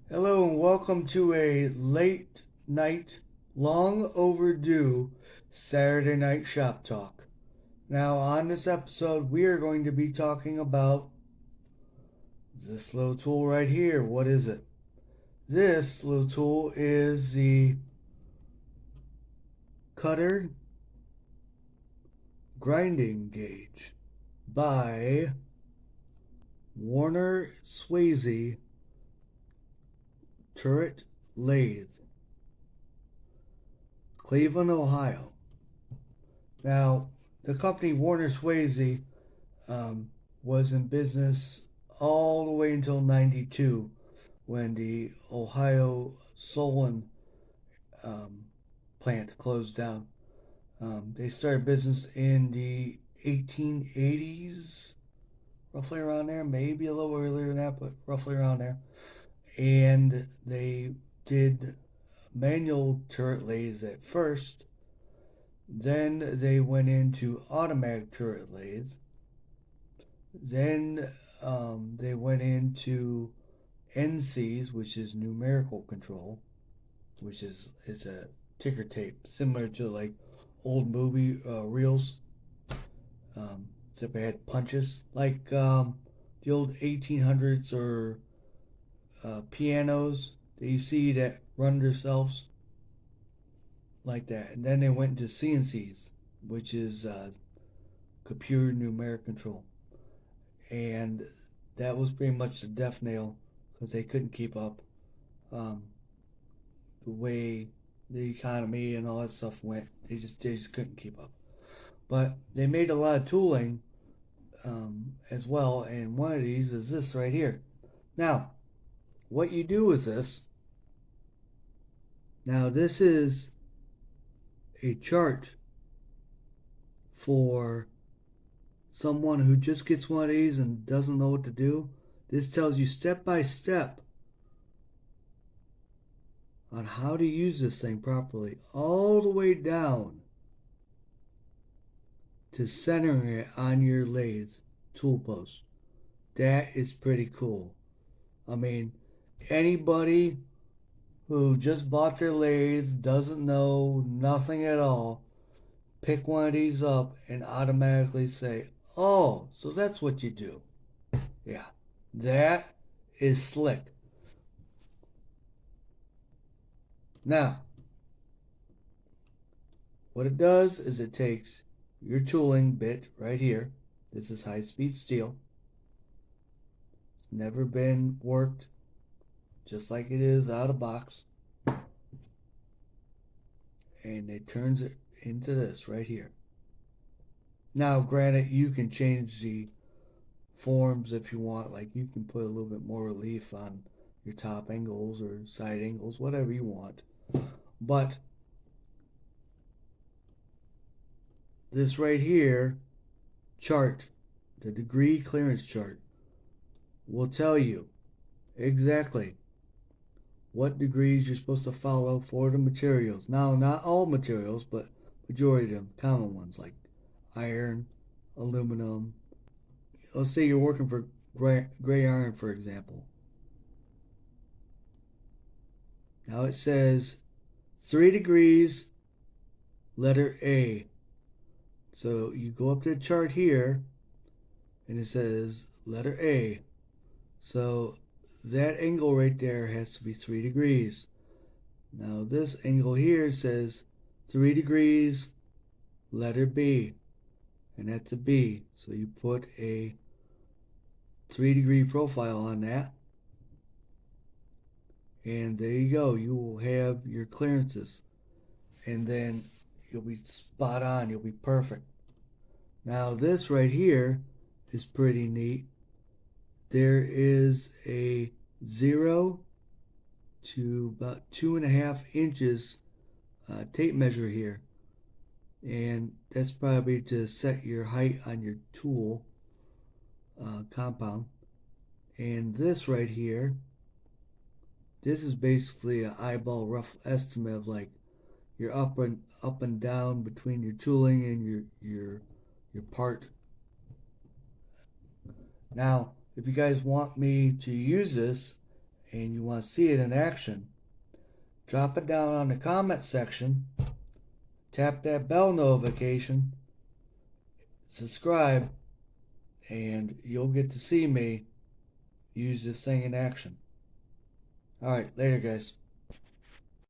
Hello and welcome to a late night, long overdue Saturday night shop talk. Now, on this episode, we are going to be talking about this little tool right here. What is it? This little tool is the cutter grinding gauge by Warner Swasey Turret Lathe, Cleveland, Ohio. Now, the company Warner Swasey um, was in business all the way until '92 when the Ohio Solon um, plant closed down. They started business in the 1880s, roughly around there, maybe a little earlier than that, but roughly around there. And they did manual turret lathes at first. Then they went into automatic turret lathes. Then they went into NCs, which is numerical control, which is it's a ticker tape similar to like old movie reels, except it had punches like the old 1800s or pianos that you see that run themselves like that. And then they went into CNCs, which is computer numeric control, and that was pretty much the death nail because they couldn't keep up. Um, the way the economy and all that stuff went, they just couldn't keep up. But they made a lot of tooling as well, and one of these is this right here. Now, what you do is this. Now, this is a chart for someone who just gets one of these and doesn't know what to do. This tells you step by step on how to use this thing properly, all the way down to centering it on your lathe tool post. That is pretty cool. I mean, anybody who just bought their lathe, doesn't know nothing at all, pick one of these up and automatically say, oh, so that's what you do. Yeah, that is slick. Now, what it does is it takes your tooling bit right here. This is high speed steel. Never been worked just like it is out of box. And it turns it into this right here. Now, granted, you can change the forms if you want. Like you can put a little bit more relief on your top angles or side angles, whatever you want. But this right here chart, the degree clearance chart, will tell you exactly what degrees you're supposed to follow for the materials. Now, not all materials, but majority of them, common ones like iron, aluminum. Let's say you're working for gray iron, for example. Now it says 3 degrees, letter A. So you go up to the chart here, and it says letter A. So that angle right there has to be 3 degrees. Now this angle here says 3 degrees, letter B, and that's a B. So you put a 3-degree profile on that, and there you go. You will have your clearances, and then you'll be spot on. You'll be perfect. Now this right here is pretty neat. There is a 0 to about 2.5 inches tape measure here, and that's probably to set your height on your tool compound. And this right here, this is basically an eyeball rough estimate of like your up and down between your tooling and your part. Now, if you guys want me to use this and you want to see it in action, drop it down on the comment section, tap that bell notification, subscribe, and you'll get to see me use this thing in action. Alright, later guys.